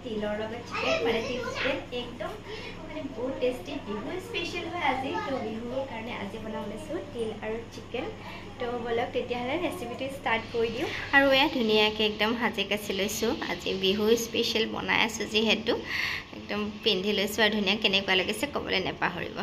তিলৰ লগত চিকেন মানে তিল চিকেন একদম মানে বহুত টেষ্টি বিহু স্পেচিয়েল হয় আজি তো বিহুৰ কাৰণে আজি বনাব লৈছোঁ তিল আৰু চিকেন তো বলক তেতিয়াহ'লে ৰেচিপিটো ষ্টাৰ্ট কৰি দিওঁ আৰু এয়া ধুনীয়াকৈ একদম সাজি কাচি লৈছোঁ আজি বিহু স্পেচিয়েল বনাই আছোঁ যিহেতু একদম পিন্ধি লৈছোঁ আৰু ধুনীয়া কেনেকুৱা লাগিছে ক'বলৈ নাপাহৰিব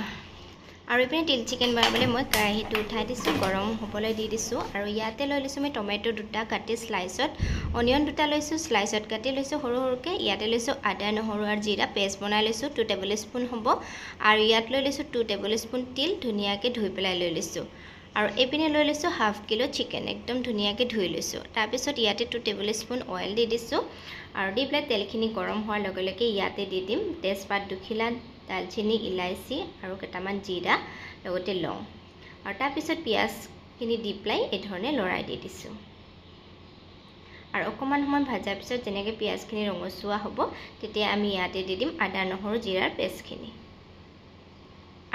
আৰু ইপিনে তিল চিকেন বনাবলৈ মই কেৰাহীটো উঠাই দিছোঁ গৰম হ'বলৈ দি দিছোঁ আৰু ইয়াতে লৈ লৈছোঁ মই টমেটো দুটা কাটি স্লাইচত অনিয়ন দুটা লৈছোঁ স্লাইচত কাটি লৈছোঁ সৰু সৰুকৈ ইয়াতে লৈছোঁ আদা নহৰু আৰু জিৰা পেষ্ট বনাই লৈছোঁ 2 টেবুল স্পুন হ'ব আৰু ইয়াত লৈ লৈছোঁ 2 টেবুল স্পুন তিল ধুনীয়াকৈ ধুই পেলাই লৈ লৈছোঁ আৰু এইপিনে লৈ লৈছোঁ হাফ কিলো চিকেন একদম ধুনীয়াকৈ ধুই লৈছোঁ তাৰপিছত ইয়াতে 2 টেবুল স্পুন অইল দি দিছোঁ আৰু দি পেলাই তেলখিনি গৰম হোৱাৰ লগে লগে ইয়াতে দি দিম তেজপাত দুখিলা দালচিনি ইলাইচি আৰু কেইটামান জিৰা লগতে লং আৰু তাৰপিছত পিঁয়াজখিনি দি পেলাই এই ধৰণে লৰাই দি দিছোঁ আৰু অকণমান সময় ভাজাৰ পিছত যেনেকৈ পিঁয়াজখিনি ৰঙচুৱা হ'ব তেতিয়া আমি ইয়াতে দি দিম আদা নহৰু জিৰাৰ পেষ্টখিনি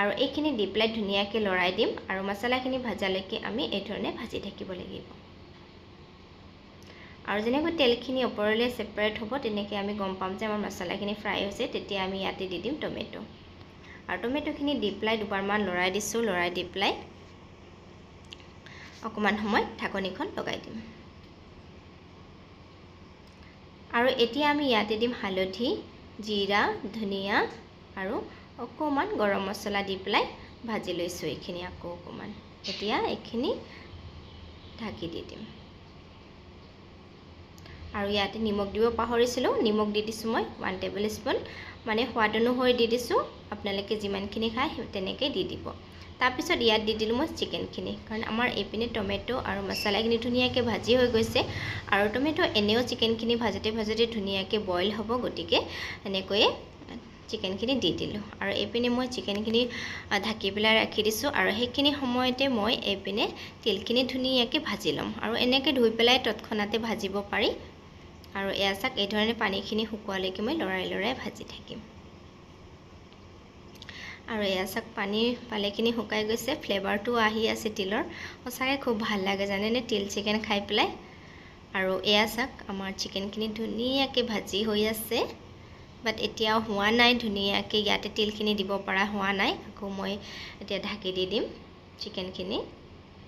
আৰু এইখিনি দি পেলাই ধুনীয়াকৈ লৰাই দিম আৰু মছলাখিনি ভাজালৈকে আমি এই ধৰণে ভাজি থাকিব লাগিব আৰু যেনেকৈ তেলখিনি ওপৰলৈ সেপাৰেট হ'ব তেনেকৈ আমি গম পাম যে আমাৰ মছলাখিনি ফ্ৰাই হৈছে তেতিয়া আমি ইয়াতে দি দিম টমেটো আৰু টমেটোখিনি দি পেলাই দুবাৰমান লৰাই দিছোঁ লৰাই দি পেলাই অকণমান সময় ঢাকনিখন লগাই দিম আৰু এতিয়া আমি ইয়াতে দিম হালধি জিৰা ধনিয়া আৰু অকণমান গৰম মছলা দি পেলাই ভাজি লৈছোঁ এইখিনি আকৌ অকণমান এতিয়া এইখিনি ঢাকি দি দিম আৰু ইয়াতে নিমখ দিব পাহৰিছিলোঁ নিমখ দি দিছোঁ মই 1 টেবুল স্পুন মানে সোৱাদ অনুসৰি দি দিছোঁ আপোনালোকে যিমানখিনি খায় তেনেকৈ দি দিব তাৰপিছত ইয়াত দি দিলোঁ মই চিকেনখিনি কাৰণ আমাৰ এইপিনে টমেটো আৰু মছলাখিনি ধুনীয়াকৈ ভাজি হৈ গৈছে আৰু টমেটো এনেও চিকেনখিনি ভাজোঁতে ধুনীয়াকৈ বইল হ'ব গতিকে এনেকৈয়ে চিকেনখিনি দি দিলোঁ আৰু এইপিনে মই চিকেনখিনি ঢাকি পেলাই ৰাখি দিছোঁ আৰু সেইখিনি সময়তে মই এইপিনে তিলখিনি ধুনীয়াকৈ ভাজি ল'ম আৰু এনেকৈ ধুই পেলাই তৎক্ষণাতে ভাজিব পাৰি আৰু এয়া চাক এই ধৰণে পানীখিনি শুকোৱালৈকে মই লৰাই ভাজি থাকিম আৰু এয়া চাক পানীৰ পালেখিনি শুকাই গৈছে ফ্লেভাৰটো আহি আছে তিলৰ সঁচাকৈ খুব ভাল লাগে জানেনে তিল চিকেন খাই পেলাই আৰু এয়া চাক আমাৰ চিকেনখিনি ধুনীয়াকৈ ভাজি হৈ আছে বাট এতিয়াও হোৱা নাই ধুনীয়াকৈ ইয়াতে তিলখিনি দিব পৰা হোৱা নাই আকৌ মই এতিয়া ঢাকি দি দিম চিকেনখিনি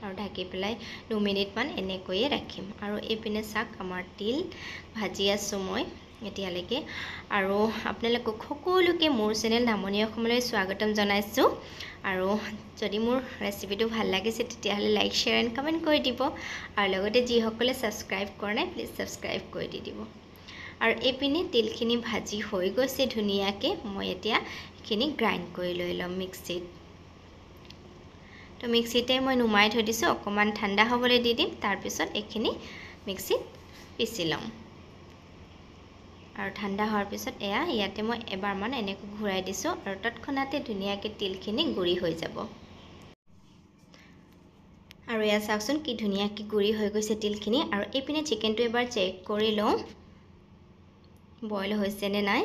আৰু ঢাকি পেলাই 2 মিনিটমান এনেকৈয়ে ৰাখিম আৰু এইপিনে চাক আমাৰ তিল ভাজি আছোঁ মই এতিয়ালৈকে আৰু আপোনালোকক সকলোকে মোৰ চেনেল নামনি অসমলৈ স্বাগতম জনাইছোঁ আৰু যদি মোৰ ৰেচিপিটো ভাল লাগিছে তেতিয়াহ'লে লাইক শ্বেয়াৰ এণ্ড কমেণ্ট কৰি দিব আৰু লগতে যিসকলে ছাবস্ক্ৰাইব কৰা নাই প্লিজ ছাবস্ক্ৰাইব কৰি দি দিব আৰু এইপিনে তিলখিনি ভাজি হৈ গৈছে ধুনীয়াকৈ মই এতিয়া এইখিনি গ্ৰাইণ্ড কৰি লৈ ল'ম মিক্সিত তো মিক্সিতে মই নুমাই থৈ দিছোঁ অকণমান ঠাণ্ডা হ'বলৈ দি দিম তাৰপিছত এইখিনি মিক্সিত পিচি ল'ম আৰু ঠাণ্ডা হোৱাৰ পিছত এয়া ইয়াতে মই এবাৰমান এনেকৈ ঘূৰাই দিছোঁ আৰু তৎক্ষণাতে ধুনীয়াকৈ তিলখিনি গুড়ি হৈ যাব আৰু এয়া চাওকচোন কি ধুনীয়াকৈ গুড়ি হৈ গৈছে তিলখিনি আৰু এইপিনে চিকেনটো এবাৰ চেক কৰি লওঁ বইল হৈছে নে নাই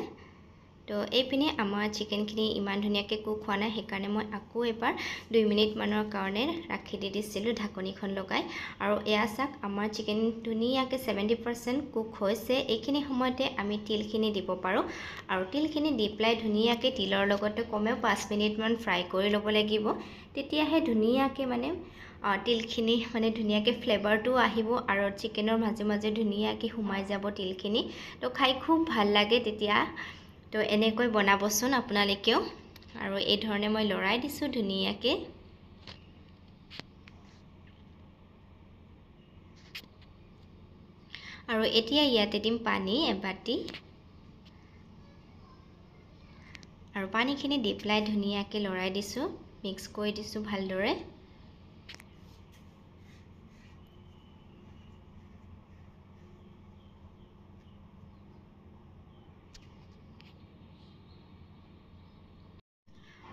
তো এইপিনে আমাৰ চিকেনখিনি ইমান ধুনীয়াকৈ কুক হোৱা নাই সেইকাৰণে মই আকৌ এবাৰ 2 মিনিটমানৰ কাৰণে ৰাখি দি দিছিলোঁ ঢাকনিখন লগাই আৰু এয়া চাক আমাৰ চিকেন ধুনীয়াকৈ 70% কুক হৈছে এইখিনি সময়তে আমি তিলখিনি দিব পাৰোঁ আৰু তিলখিনি দি পেলাই ধুনীয়াকৈ তিলৰ লগতে কমেও 5 মিনিটমান ফ্ৰাই কৰি ল'ব লাগিব তেতিয়াহে ধুনীয়াকৈ মানে তিলখিনি মানে ধুনীয়াকৈ ফ্লেভাৰটো আহিব আৰু চিকেনৰ মাজে মাজে ধুনীয়াকৈ সোমাই যাব তিলখিনি তো খাই খুব ভাল লাগে তেতিয়া তো এনেকৈ বনাবচোন আপোনালোকেও আৰু এই ধৰণে মই লৰাই দিছোঁ ধুনীয়াকৈ আৰু এতিয়া ইয়াতে দিম পানী এবাটি আৰু পানীখিনি দি পেলাই ধুনীয়াকৈ লৰাই দিছোঁ মিক্স কৰি দিছোঁ ভালদৰে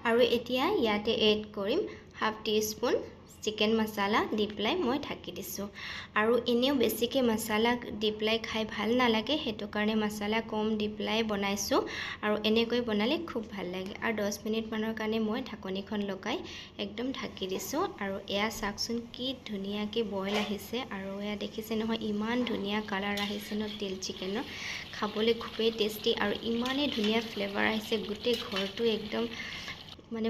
আৰু এতিয়া ইয়াতে এড কৰিম হাফ টি স্পুন চিকেন মছলা দি পেলাই মই ঢাকি দিছোঁ আৰু এনেও বেছিকৈ মছলা দি পেলাই খাই ভাল নালাগে সেইটো কাৰণে মছলা কম দি পেলাই বনাইছোঁ আৰু এনেকৈ বনালে খুব ভাল লাগে আৰু 10 মিনিটমানৰ কাৰণে মই ঢাকনিখন লগাই একদম ঢাকি দিছোঁ আৰু এয়া চাওকচোন কি ধুনীয়াকৈ বইল আহিছে আৰু এয়া দেখিছে নহয় ইমান ধুনীয়া কালাৰ আহিছে ন তিল চিকেনৰ খাবলৈ খুবেই টেষ্টি আৰু ইমানেই ধুনীয়া ফ্লেভাৰ আহিছে গোটেই ঘৰটো একদম মানে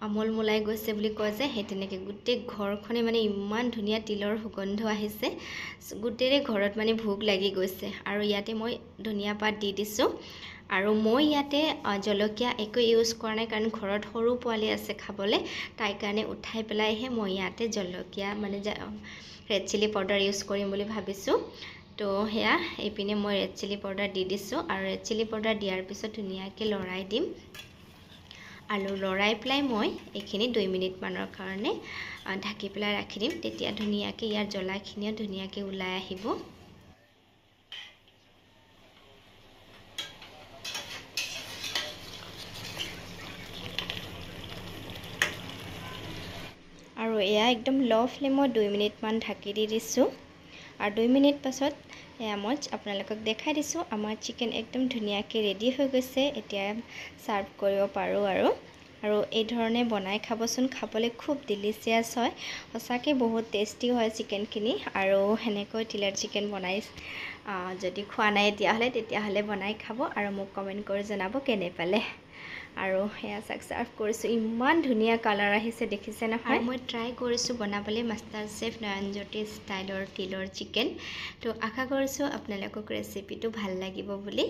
আমল মলাই গৈছে বুলি কয় যে সেই তেনেকৈ গোটেই ঘৰখনে মানে ইমান ধুনীয়া তিলৰ সুগন্ধ আহিছে গোটেই ঘৰত মানে ভোক লাগি গৈছে আৰু ইয়াতে মই ধনিয়া পাত দি দিছোঁ আৰু মই ইয়াতে জলকীয়া একো ইউজ কৰা নাই কাৰণ ঘৰত সৰু পোৱালি আছে খাবলৈ তাই কাৰণে উঠাই পেলাইহে মই ইয়াতে জলকীয়া মানে ৰেড চিলি পাউডাৰ ইউজ কৰিম বুলি ভাবিছোঁ তো সেয়া এইপিনে মই ৰেড চিলি পাউডাৰ দি দিছোঁ আৰু ৰেড চিলি পাউডাৰ দিয়াৰ পিছত ধুনীয়াকৈ লৰাই দিম আৰু লৰাই পেলাই মই এইখিনি 2 মিনিটমানৰ কাৰণে ঢাকি পেলাই ৰাখি দিম তেতিয়া ধুনীয়াকৈ ইয়াৰ জ্বলাখিনিও ধুনীয়াকৈ ওলাই আহিব আৰু এয়া একদম ল' ফ্লেমত 2 মিনিটমান ঢাকি দি দিছোঁ আৰু 2 মিনিট পাছত এয়া মই আপোনালোকক দেখাই দিছোঁ আমাৰ চিকেন একদম ধুনীয়াকৈ ৰেডি হৈ গৈছে এতিয়া সাৰ্ভ কৰিব পাৰোঁ আৰু এই ধৰণে বনাই খাবচোন খাবলৈ খুব ডিলিচিয়াছ হয় সঁচাকৈ বহুত টেষ্টি হয় চিকেনখিনি আৰু সেনেকৈ তিলৰ চিকেন বনাই যদি খোৱা নাই তেতিয়াহ'লে বনাই খাব আৰু মোক কমেণ্ট কৰি জনাব কেনে পালে আৰু সেয়া সাৰ্ভ কৰিছোঁ ইমান ধুনীয়া কালাৰ আহিছে দেখিছে নহয় মই ট্ৰাই কৰিছোঁ বনাবলৈ মাষ্টাৰ চেফ নয়নজ্যোতি ষ্টাইলৰ তিলৰ চিকেন তো আশা কৰিছোঁ আপোনালোকক ৰেচিপিটো ভাল লাগিব বুলি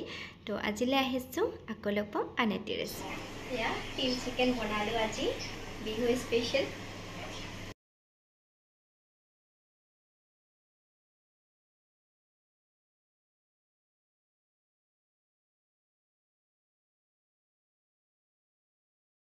তো আজিলৈ আহিছোঁ আকৌ লগ পাম আন এটি ৰেচিপি এয়া তিল চিকেন বনালোঁ আজি বিহু স্পেচিয়েল